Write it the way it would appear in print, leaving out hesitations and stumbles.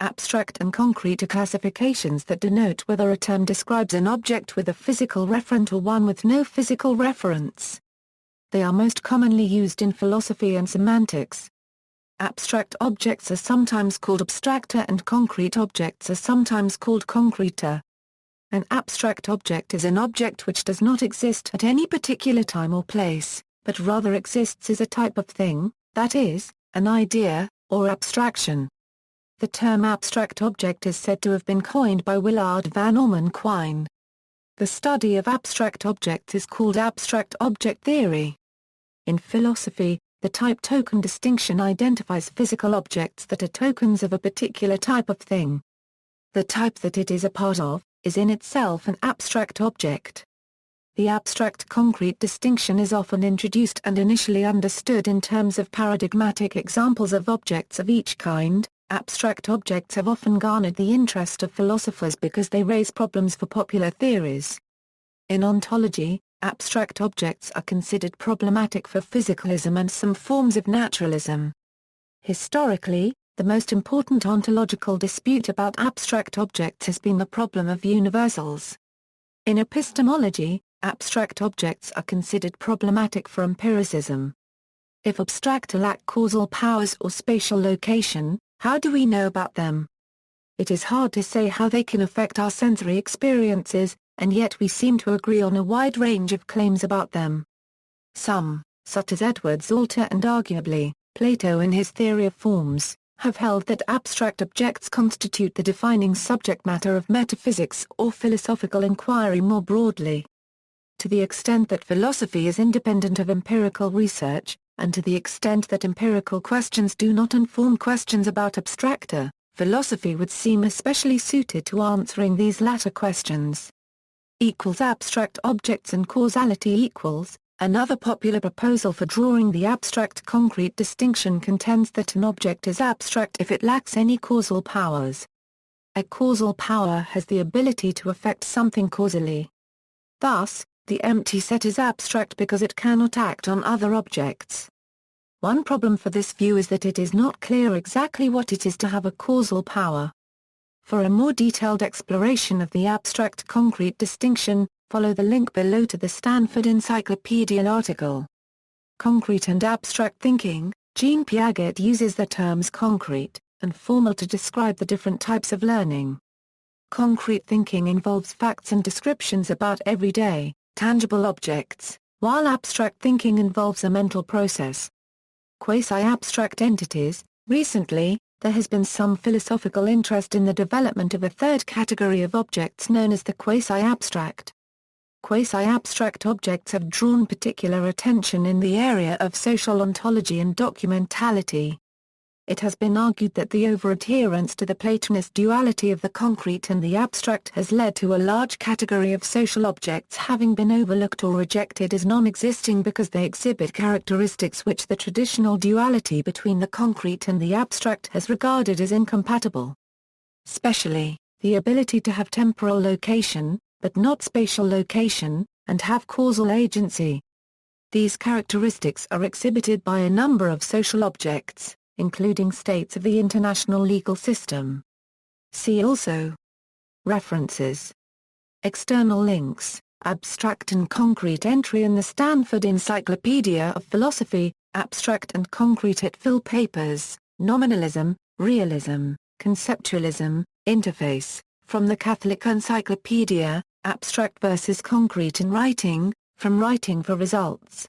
Abstract and concrete are classifications that denote whether a term describes an object with a physical referent or one with no physical reference. They are most commonly used in philosophy and semantics. Abstract objects are sometimes called abstracta and concrete objects are sometimes called concreta. An abstract object is an object which does not exist at any particular time or place, but rather exists as a type of thing, that is, an idea, or abstraction. The term abstract object is said to have been coined by Willard Van Orman Quine. The study of abstract objects is called abstract object theory. In philosophy, the type-token distinction identifies physical objects that are tokens of a particular type of thing. The type that it is a part of, is in itself an abstract object. The abstract concrete distinction is often introduced and initially understood in terms of paradigmatic examples of objects of each kind. Abstract objects have often garnered the interest of philosophers because they raise problems for popular theories. In ontology, abstract objects are considered problematic for physicalism and some forms of naturalism. Historically, the most important ontological dispute about abstract objects has been the problem of universals. In epistemology, abstract objects are considered problematic for empiricism. If abstracta lack causal powers or spatial location, how do we know about them? It is hard to say how they can affect our sensory experiences, and yet we seem to agree on a wide range of claims about them. Some, such as Edward Zalter and arguably, Plato in his theory of forms, have held that abstract objects constitute the defining subject matter of metaphysics or philosophical inquiry more broadly. To the extent that philosophy is independent of empirical research, and to the extent that empirical questions do not inform questions about abstracta, philosophy would seem especially suited to answering these latter questions. Abstract objects and causality equals. Another popular proposal for drawing the abstract concrete distinction contends that an object is abstract if it lacks any causal powers. A causal power has the ability to affect something causally. Thus, the empty set is abstract because it cannot act on other objects. One problem for this view is that it is not clear exactly what it is to have a causal power. For a more detailed exploration of the abstract concrete distinction, follow the link below to the Stanford Encyclopedia article. Concrete and abstract thinking. Jean Piaget uses the terms concrete and formal to describe the different types of learning. Concrete thinking involves facts and descriptions about everyday, tangible objects, while abstract thinking involves a mental process. Quasi-abstract entities. Recently, there has been some philosophical interest in the development of a third category of objects known as the quasi-abstract. Quasi-abstract objects have drawn particular attention in the area of social ontology and documentality. It has been argued that the over-adherence to the Platonist duality of the concrete and the abstract has led to a large category of social objects having been overlooked or rejected as non-existing because they exhibit characteristics which the traditional duality between the concrete and the abstract has regarded as incompatible. Especially, the ability to have temporal location, but not spatial location, and have causal agency. These characteristics are exhibited by a number of social objects, including states of the international legal system. See also. References. External links, abstract and concrete entry in the Stanford Encyclopedia of Philosophy, abstract and concrete at Phil Papers, Nominalism, Realism, Conceptualism, Interface, from the Catholic Encyclopedia, Abstract versus Concrete in Writing, From Writing for Results,